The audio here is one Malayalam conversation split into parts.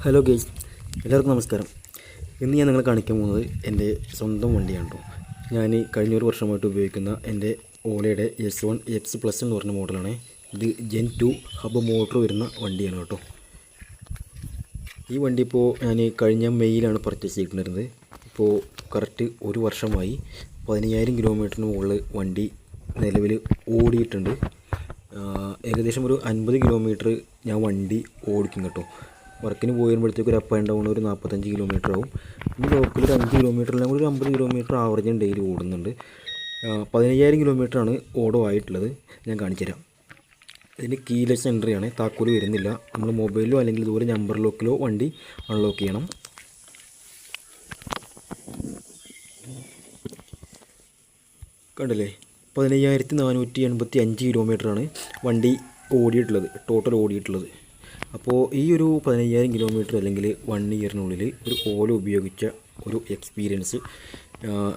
ഹലോ ഗെയ്സ്, എല്ലാവർക്കും നമസ്കാരം. ഇന്ന് ഞാൻ നിങ്ങളെ കാണിക്കാൻ പോകുന്നത് എൻ്റെ സ്വന്തം വണ്ടിയാണ് കേട്ടോ. ഞാൻ കഴിഞ്ഞൊരു വർഷമായിട്ട് ഉപയോഗിക്കുന്ന എൻ്റെ ഓലയുടെ S1 X+ എന്ന് പറഞ്ഞ മോഡലാണ്. ഇത് Gen 2 ഹബ് മോട്ടർ വരുന്ന വണ്ടിയാണ് കേട്ടോ. ഈ വണ്ടി ഇപ്പോൾ ഞാൻ കഴിഞ്ഞ മെയ്യിലാണ് പർച്ചേസ് ചെയ്തിട്ടുണ്ടായിരുന്നത്. ഇപ്പോൾ കറക്റ്റ് ഒരു വർഷമായി. 15,000 കിലോമീറ്ററിന് മുകളിൽ വണ്ടി നിലവിൽ ഓടിയിട്ടുണ്ട്. ഏകദേശം ഒരു 50 കിലോമീറ്റർ ഞാൻ വണ്ടി ഓടിക്കും കേട്ടോ. വർക്കിന് പോയി വരുമ്പോഴത്തേക്ക് ഒരു അപ്പ് ആൻഡ് ഡൗൺ ഒരു 45 കിലോമീറ്റർ ആവും. പിന്നെ ലോക്കൽ ഒരു 5 കിലോമീറ്ററിലും ഒരു 50 കിലോമീറ്റർ ആവറേജ് ഡെയിലി ഓടുന്നുണ്ട്. 15,000 കിലോമീറ്ററാണ് ഓടോ ആയിട്ടുള്ളത്. ഞാൻ കാണിച്ചു തരാം. ഇതിന് കീലെസ് എൻട്രിയാണ്, താക്കോല് വരുന്നില്ല. നമ്മൾ മൊബൈലിലോ അല്ലെങ്കിൽ ഇതുപോലെ നമ്പർ ലോക്കിലോ വണ്ടി അൺലോക്ക് ചെയ്യണം. കണ്ടില്ലേ, 15,485 കിലോമീറ്ററാണ് വണ്ടി ഓടിയിട്ടുള്ളത്, ടോട്ടൽ ഓടിയിട്ടുള്ളത്. അപ്പോൾ ഈ ഒരു 15,000 കിലോമീറ്റർ അല്ലെങ്കിൽ 1 ഇയറിനുള്ളിൽ ഒരു ഓല ഉപയോഗിച്ച ഒരു എക്സ്പീരിയൻസ്,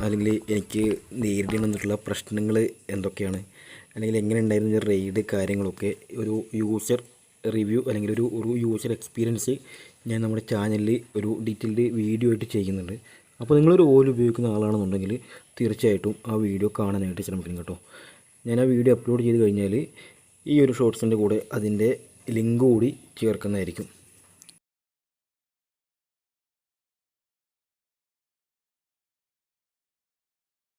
അല്ലെങ്കിൽ എനിക്ക് നേരിടേണ്ടിയിട്ടുള്ള പ്രശ്നങ്ങൾ എന്തൊക്കെയാണ്, അല്ലെങ്കിൽ എങ്ങനെ ഉണ്ടായിരുന്ന റൈഡ് കാര്യങ്ങളൊക്കെ ഒരു യൂസർ റിവ്യൂ അല്ലെങ്കിൽ ഒരു യൂസർ എക്സ്പീരിയൻസ് ഞാൻ നമ്മുടെ ചാനലിൽ ഒരു ഡീറ്റെയിൽഡ് വീഡിയോ ആയിട്ട് ചെയ്യുന്നുണ്ട്. അപ്പോൾ നിങ്ങളൊരു ഓല ഉപയോഗിക്കുന്ന ആളാണെന്നുണ്ടെങ്കിൽ തീർച്ചയായിട്ടും ആ വീഡിയോ കാണാനായിട്ട് ശ്രമിക്കണം കേട്ടോ. ഞാൻ ആ വീഡിയോ അപ്ലോഡ് ചെയ്ത് കഴിഞ്ഞാൽ ഈ ഒരു ഷോർട്സിൻ്റെ കൂടെ അതിൻ്റെ ലിങ്ക് കൂടി ചേർക്കുന്നതായിരിക്കും.